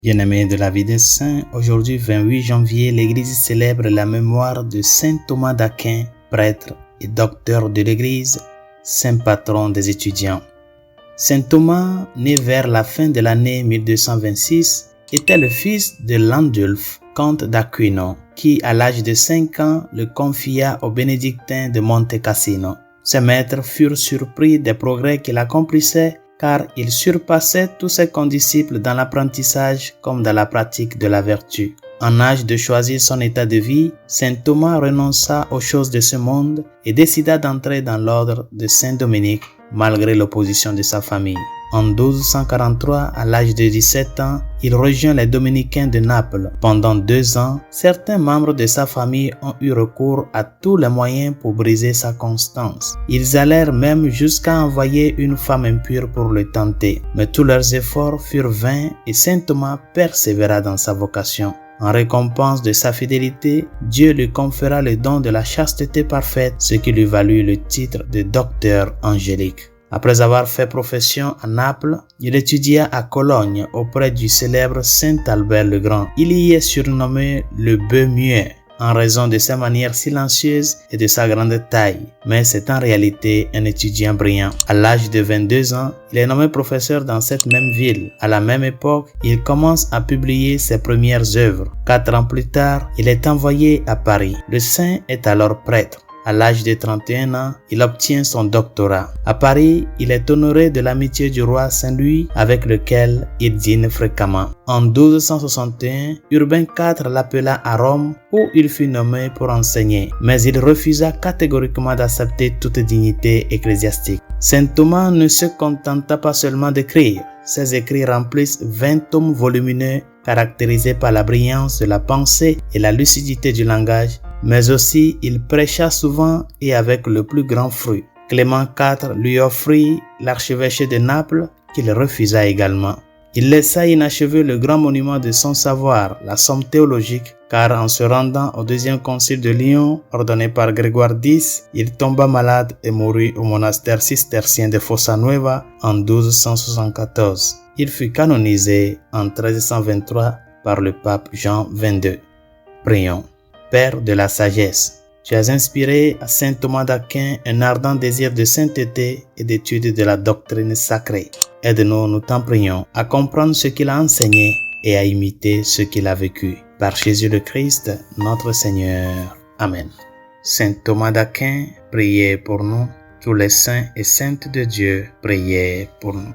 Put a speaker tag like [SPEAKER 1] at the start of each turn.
[SPEAKER 1] Bien-aimés de la vie des saints, aujourd'hui 28 janvier, l'Église célèbre la mémoire de Saint Thomas d'Aquin, prêtre et docteur de l'Église, saint patron des étudiants. Saint Thomas, né vers la fin de l'année 1226, était le fils de Landulf, comte d'Aquino, qui, à l'âge de 5 ans, le confia aux bénédictins de Monte Cassino. Ses maîtres furent surpris des progrès qu'il accomplissait, car il surpassait tous ses condisciples dans l'apprentissage comme dans la pratique de la vertu. En âge de choisir son état de vie, saint Thomas renonça aux choses de ce monde et décida d'entrer dans l'ordre de saint Dominique, malgré l'opposition de sa famille. En 1243, à l'âge de 17 ans, il rejoint les dominicains de Naples. Pendant 2 ans, certains membres de sa famille ont eu recours à tous les moyens pour briser sa constance. Ils allèrent même jusqu'à envoyer une femme impure pour le tenter. Mais tous leurs efforts furent vains et saint Thomas persévéra dans sa vocation. En récompense de sa fidélité, Dieu lui conféra le don de la chasteté parfaite, ce qui lui valut le titre de docteur angélique. Après avoir fait profession à Naples, il étudia à Cologne auprès du célèbre saint Albert le Grand. Il y est surnommé le bœuf muet en raison de ses manières silencieuses et de sa grande taille, mais c'est en réalité un étudiant brillant. À l'âge de 22 ans, il est nommé professeur dans cette même ville. À la même époque, il commence à publier ses premières œuvres. 4 ans plus tard, il est envoyé à Paris. Le saint est alors prêtre. À l'âge de 31 ans, il obtient son doctorat. À Paris, il est honoré de l'amitié du roi Saint-Louis avec lequel il dîne fréquemment. En 1261, Urbain IV l'appela à Rome où il fut nommé pour enseigner, mais il refusa catégoriquement d'accepter toute dignité ecclésiastique. Saint Thomas ne se contenta pas seulement d'écrire. Ses écrits remplissent 20 tomes volumineux caractérisés par la brillance de la pensée et la lucidité du langage, mais aussi il prêcha souvent et avec le plus grand fruit. Clément IV lui offrit l'archevêché de Naples, qu'il refusa également. Il laissa inachevé le grand monument de son savoir, la Somme théologique, car en se rendant au deuxième concile de Lyon, ordonné par Grégoire X, il tomba malade et mourut au monastère cistercien de Fossa Nueva en 1274. Il fut canonisé en 1323 par le pape Jean XXII. Prions. Père de la sagesse, tu as inspiré à saint Thomas d'Aquin un ardent désir de sainteté et d'étude de la doctrine sacrée. Aide-nous, nous t'en prions, à comprendre ce qu'il a enseigné et à imiter ce qu'il a vécu. Par Jésus le Christ, notre Seigneur. Amen. Saint Thomas d'Aquin, priez pour nous. Tous les saints et saintes de Dieu, priez pour nous.